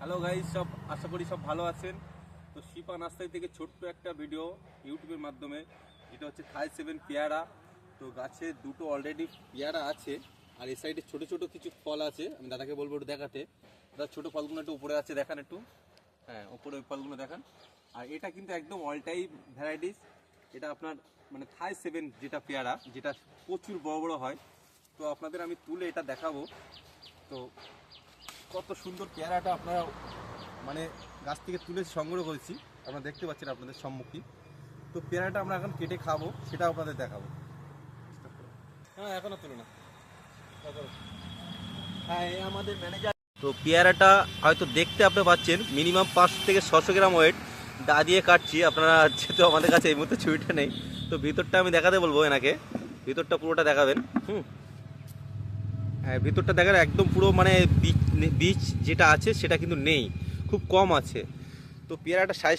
Hello guys, সব আশা করি সব ভালো আছেন। তো শিপা নার্সারি থেকে ছোট্ট একটা ভিডিও ইউটিউবের মাধ্যমে। এটা হচ্ছে থাই 7 পেয়ারা। তো গাছে দুটো অলরেডি পেয়ারা আছে, আর এই সাইডে ছোট ছোট কিছু ফল আছে। আমি দাদাকে বলবো একটু দেখাতে। দাদা ছোট ফলগুলো একটু উপরে আছে, দেখান একটু। হ্যাঁ, উপরে ওই ফলগুলো দেখান। আর এটা কিন্তু একদম অল টাইপ ভ্যারাইটিস। এটা আপনার মানে থাই 7 যেটা পেয়ারা, যেটা প্রচুর বড় বড় হয়। তো আপনাদের আমি তুলে এটা দেখাবো। তো কত সুন্দর পেয়ারাটা আপনারা মানে গাছ থেকে তুলে সংগ্রহ করেছি, আপনারা দেখতে পাচ্ছেন আপনাদের সম্মুখীন। তো পেয়ারাটা আমরা এখন কেটে খাবো, সেটা আপনাদের দেখাবো। হ্যাঁ, এখনো তুলে না। হ্যাঁ, এই আমাদের ম্যানেজার। তো পেয়ারাটা হয়তো দেখতে আপনি পাচ্ছেন মিনিমাম 500 থেকে 600 গ্রাম ওয়েট। দা দিয়ে কাটছি, আপনারা যেহেতু আমাদের কাছে এই মুহূর্তে ছুরিটা নেই, তো ভিতরটা আমি দেখাতে বলবো এনাকে। ভিতরটা পুরোটা দেখাবেন। হ্যাঁ, ভিতরটা দেখার একদম পুরো মানে বীজ যেটা আছে সেটা কিন্তু নেই, খুব কম আছে। তো পেয়ারাটা সাইজ